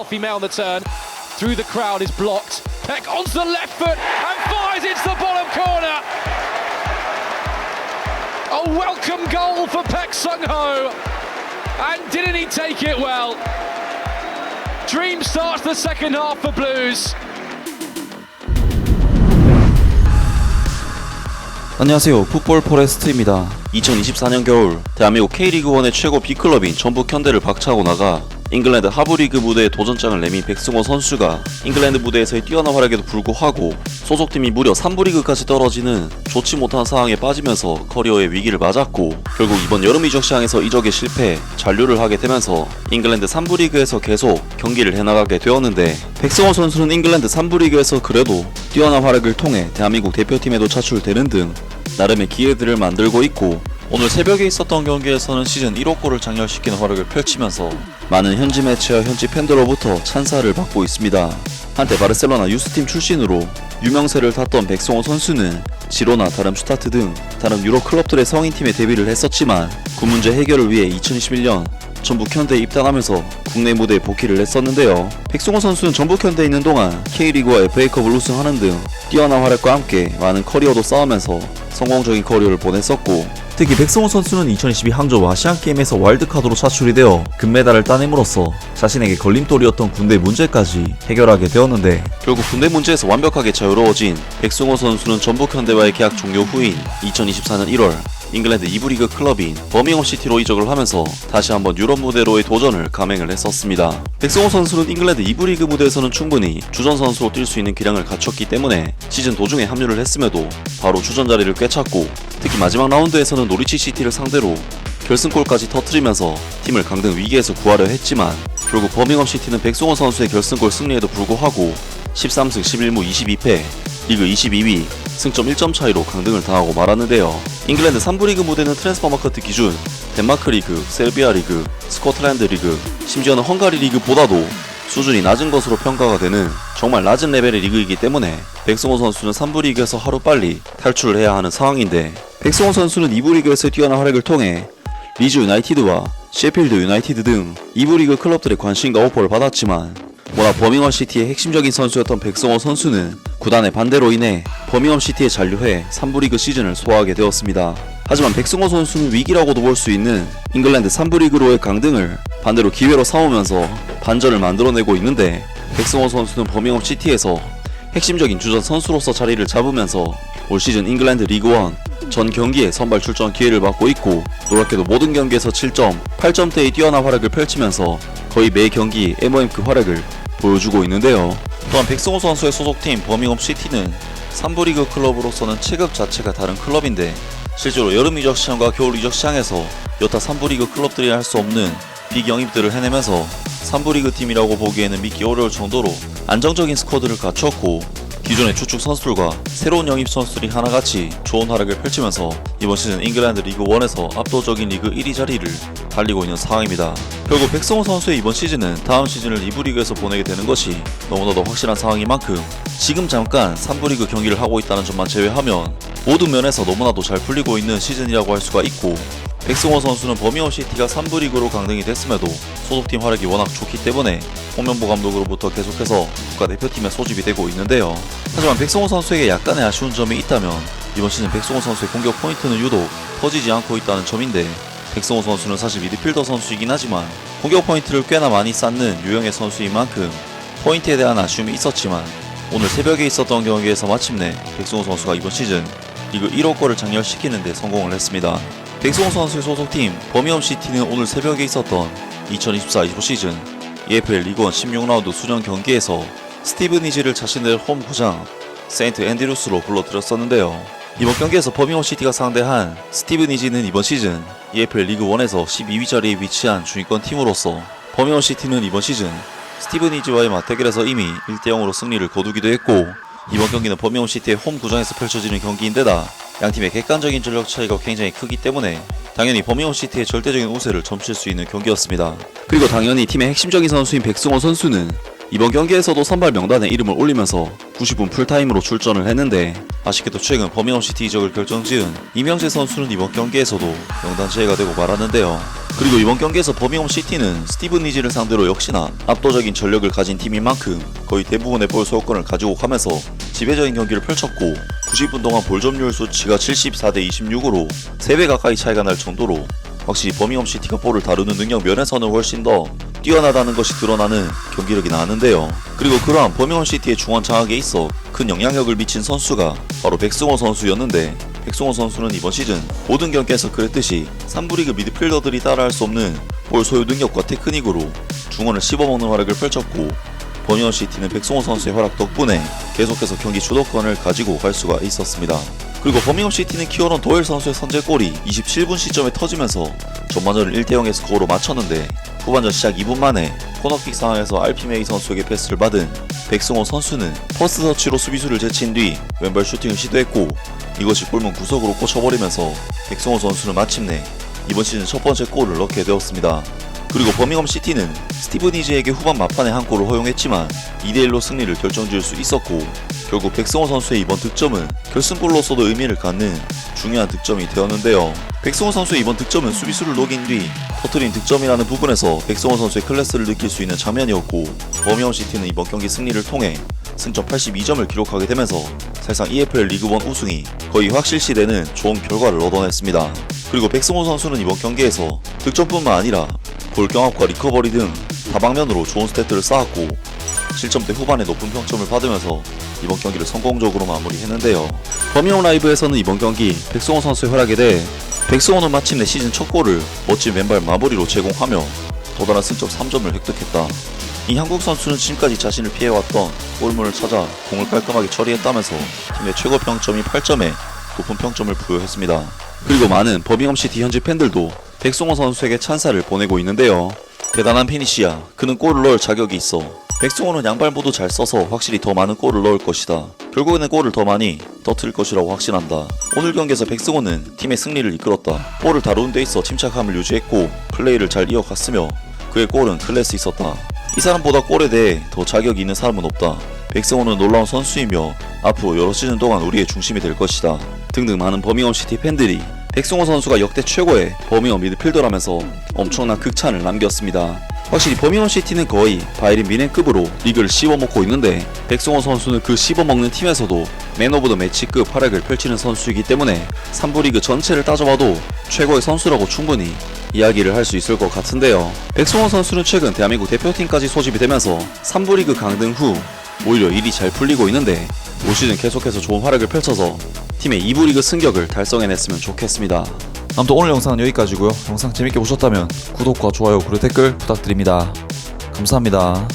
Alfie May on the turn. Through the crowd is blocked. Peck onto the left foot and fires into the bottom corner. A welcome goal for Peck Sung-ho. And didn't he take it well? Dream starts the second half for Blues. 안녕하세요. 풋볼 포레스트입니다. 2024년 겨울 대한민국 K리그1의 최고 B클럽인 전북 현대를 박차고 나가 잉글랜드 하브리그 무대에 도전장을 내민 백승호 선수가 잉글랜드 무대에서의 뛰어난 활약에도 불구하고 소속팀이 무려 3부 리그까지 떨어지는 좋지 못한 상황에 빠지면서 커리어의 위기를 맞았고, 결국 이번 여름 이적 시장에서 이적에 실패, 잔류를 하게 되면서 잉글랜드 3부 리그에서 계속 경기를 해나가게 되었는데, 백승호 선수는 잉글랜드 3부 리그에서 그래도 뛰어난 활약을 통해 대한민국 대표팀에도 차출되는 등 나름의 기회들을 만들고 있고, 오늘 새벽에 있었던 경기에서는 시즌 1호 골을 장렬시키는 활약을 펼치면서 많은 현지 매체와 현지 팬들로부터 찬사를 받고 있습니다. 한때 바르셀로나 유스팀 출신으로 유명세를 탔던 백승호 선수는 지로나 다른 슈타트 등 다른 유럽 클럽들의 성인팀에 데뷔를 했었지만 군 문제 해결을 위해 2021년 전북 현대에 입단하면서 국내 무대에 복귀를 했었는데요. 백승호 선수는 전북 현대에 있는 동안 K리그와 FA컵을 우승하는 등 뛰어난 활약과 함께 많은 커리어도 쌓으면서 성공적인 커리어를 보냈었고, 특히 백승호 선수는 2022 항저우 아시안게임에서 와일드카드로 차출이 되어 금메달을 따냄으로써 자신에게 걸림돌이었던 군대 문제까지 해결하게 되었는데, 결국 군대 문제에서 완벽하게 자유로워진 백승호 선수는 전북 현대와의 계약 종료 후인 2024년 1월 잉글랜드 2부 리그 클럽인 버밍엄 시티로 이적을 하면서 다시 한번 유럽 무대로의 도전을 감행을 했었습니다. 백승호 선수는 잉글랜드 2부 리그 무대에서는 충분히 주전 선수로 뛸 수 있는 기량을 갖췄기 때문에 시즌 도중에 합류를 했음에도 바로 주전 자리를 꿰찼고, 특히 마지막 라운드에서는 노리치 시티를 상대로 결승골까지 터뜨리면서 팀을 강등 위기에서 구하려 했지만, 결국 버밍엄 시티는 백승호 선수의 결승골 승리에도 불구하고 13승 11무 22패 리그 22위, 승점 1점 차이로 강등을 당하고 말았는데요. 잉글랜드 3부 리그 무대는 트랜스퍼마커트 기준 덴마크 리그, 셀비아 리그, 스코틀랜드 리그, 심지어는 헝가리 리그보다도 수준이 낮은 것으로 평가가 되는 정말 낮은 레벨의 리그이기 때문에 백승호 선수는 3부 리그에서 하루빨리 탈출을 해야 하는 상황인데, 백승호 선수는 2부 리그에서 뛰어난 활약을 통해 리즈 유나이티드와 셰필드 유나이티드 등 2부 리그 클럽들의 관심과 오퍼를 받았지만, 워낙 버밍엄 시티의 핵심적인 선수였던 백승호 선수는 구단의 반대로 인해 버밍엄 시티에 잔류해 3부 리그 시즌을 소화하게 되었습니다. 하지만 백승호 선수는 위기라고도 볼 수 있는 잉글랜드 3부 리그로의 강등을 반대로 기회로 삼으면서 반전을 만들어내고 있는데, 백승호 선수는 버밍엄 시티에서 핵심적인 주전 선수로서 자리를 잡으면서 올 시즌 잉글랜드 리그1 전 경기에 선발 출전 기회를 받고 있고, 놀랍게도 모든 경기에서 7점, 8점대의 뛰어난 활약을 펼치면서 거의 매 경기 MOM급 활약을 보여주고 있는데요. 또한 백승호 선수의 소속팀 버밍엄 시티는 3부 리그 클럽으로서는 체급 자체가 다른 클럽인데, 실제로 여름 이적 시장과 겨울 이적 시장에서 여타 3부 리그 클럽들이 할 수 없는 빅영입들을 해내면서 3부 리그 팀이라고 보기에는 믿기 어려울 정도로 안정적인 스쿼드를 갖췄고, 기존의 주축 선수들과 새로운 영입 선수들이 하나같이 좋은 활약을 펼치면서 이번 시즌 잉글랜드 리그 1에서 압도적인 리그 1위 자리를 달리고 있는 상황입니다. 결국 백승호 선수의 이번 시즌은 다음 시즌을 2부 리그에서 보내게 되는 것이 너무나도 확실한 상황인 만큼, 지금 잠깐 3부 리그 경기를 하고 있다는 점만 제외하면 모든 면에서 너무나도 잘 풀리고 있는 시즌이라고 할 수가 있고, 백승호 선수는 버밍엄 시티가 3부 리그로 강등이 됐음에도 소속팀 활약이 워낙 좋기 때문에 홍명보 감독으로부터 계속해서 국가대표팀에 소집이 되고 있는데요. 하지만 백승호 선수에게 약간의 아쉬운 점이 있다면 이번 시즌 백승호 선수의 공격 포인트는 유독 터지지 않고 있다는 점인데, 백승호 선수는 사실 미드필더 선수이긴 하지만 공격 포인트를 꽤나 많이 쌓는 유형의 선수인 만큼 포인트에 대한 아쉬움이 있었지만, 오늘 새벽에 있었던 경기에서 마침내 백승호 선수가 이번 시즌 리그 1호 골을 장렬시키는 데 성공을 했습니다. 백승호 선수의 소속팀 버밍엄 시티는 오늘 새벽에 있었던 2024-25 시즌 EFL 리그1 16라운드 수전 경기에서 스티븐 이지를 자신들 홈 구장 세인트 앤드루스로 불러들였었는데요. 이번 경기에서 버밍엄 시티가 상대한 스티븐 이지는 이번 시즌 EFL 리그1에서 12위 자리에 위치한 중위권 팀으로서 버밍엄 시티는 이번 시즌 스티븐 이지와의 맞대결에서 이미 1대0으로 승리를 거두기도 했고, 이번 경기는 버밍엄 시티의 홈 구장에서 펼쳐지는 경기인데다 양팀의 객관적인 전력 차이가 굉장히 크기 때문에 당연히 버밍엄 시티의 절대적인 우세를 점칠 수 있는 경기였습니다. 그리고 당연히 팀의 핵심적인 선수인 백승호 선수는 이번 경기에서도 선발 명단에 이름을 올리면서 90분 풀타임으로 출전을 했는데 아쉽게도 최근 버밍엄 시티 이적을 결정지은 이명재 선수는 이번 경기에서도 명단 제외가 되고 말았는데요. 그리고 이번 경기에서 버밍엄 시티는 스티븐 니즈를 상대로 역시나 압도적인 전력을 가진 팀인 만큼 거의 대부분의 볼 소유권을 가지고 가면서 지배적인 경기를 펼쳤고 90분 동안 볼 점유율 수치가 74대 26으로 3배 가까이 차이가 날 정도로 확실히 버밍엄 시티가 볼을 다루는 능력 면에서는 훨씬 더 뛰어나다는 것이 드러나는 경기력이 나왔는데요. 그리고 그러한 버밍엄 시티의 중원 장악에 있어 큰 영향력을 미친 선수가 바로 백승호 선수였는데 백승호 선수는 이번 시즌 모든 경기에서 그랬듯이 3부 리그 미드필더들이 따라할 수 없는 볼 소유 능력과 테크닉으로 중원을 씹어먹는 활약을 펼쳤고 버밍엄 시티는 백승호 선수의 활약 덕분에 계속해서 경기 주도권을 가지고 갈 수가 있었습니다. 그리고 버밍엄 시티는 키어런 도일 선수의 선제골이 27분 시점에 터지면서 전반전을 1대0의 스코어로 맞췄는데 후반전 시작 2분 만에 코너킥 상황에서 알피메이 선수에게 패스를 받은 백승호 선수는 퍼스트 터치로 수비수를 제친 뒤 왼발 슈팅을 시도했고 이것이 골문 구석으로 꽂혀버리면서 백승호 선수는 마침내 이번 시즌 첫 번째 골을 넣게 되었습니다. 그리고 버밍엄 시티는 스티븐 니즈에게 후반 막판에 한 골을 허용했지만 2대1로 승리를 결정지을 수 있었고 결국 백승호 선수의 이번 득점은 결승골로서도 의미를 갖는 중요한 득점이 되었는데요. 백승호 선수의 이번 득점은 수비수를 녹인 뒤 터트린 득점이라는 부분에서 백승호 선수의 클래스를 느낄 수 있는 장면이었고 버밍엄 시티는 이번 경기 승리를 통해 승점 82점을 기록하게 되면서 사실상 EFL 리그1 우승이 거의 확실시되는 좋은 결과를 얻어냈습니다. 그리고 백승호 선수는 이번 경기에서 득점뿐만 아니라 골 경합과 리커버리 등 다방면으로 좋은 스탯들을 쌓았고 실점대 후반에 높은 평점을 받으면서 이번 경기를 성공적으로 마무리했는데요. 버밍엄 라이브에서는 이번 경기 백승호 선수의 활약에 대해 백승호는 마침내 시즌 첫 골을 멋진 왼발 마무리로 제공하며 도달한 승점 3점을 획득했다. 이 한국 선수는 지금까지 자신을 피해왔던 골문을 찾아 공을 깔끔하게 처리했다면서 팀의 최고 평점이 8점에 높은 평점을 부여했습니다. 그리고 많은 버밍엄 시티 현지 팬들도 백승호 선수에게 찬사를 보내고 있는데요. 대단한 피니시야. 그는 골을 넣을 자격이 있어. 백승호는 양발 모두 잘 써서 확실히 더 많은 골을 넣을 것이다. 결국에는 골을 더 많이 터뜨릴 것이라고 확신한다. 오늘 경기에서 백승호는 팀의 승리를 이끌었다. 볼을 다루는 데 있어 침착함을 유지했고 플레이를 잘 이어갔으며 그의 골은 클래스 있었다. 이 사람보다 골에 대해 더 자격이 있는 사람은 없다. 백승호는 놀라운 선수이며 앞으로 여러 시즌 동안 우리의 중심이 될 것이다. 등등 많은 버밍엄 시티 팬들이 백승호 선수가 역대 최고의 버밍엄 미드필더라면서 엄청난 극찬을 남겼습니다. 확실히 버밍엄 시티는 거의 바이린 미넨급으로 리그를 씹어먹고 있는데 백승호 선수는 그 씹어먹는 팀에서도 맨 오브 더 매치급 활약을 펼치는 선수이기 때문에 3부 리그 전체를 따져봐도 최고의 선수라고 충분히 이야기를 할 수 있을 것 같은데요. 백승호 선수는 최근 대한민국 대표팀까지 소집이 되면서 3부 리그 강등 후 오히려 일이 잘 풀리고 있는데 올 시즌 계속해서 좋은 활약을 펼쳐서 팀의 2부 리그 승격을 달성해냈으면 좋겠습니다. 아무튼 오늘 영상은 여기까지고요. 영상 재밌게 보셨다면 구독과 좋아요 그리고 댓글 부탁드립니다. 감사합니다.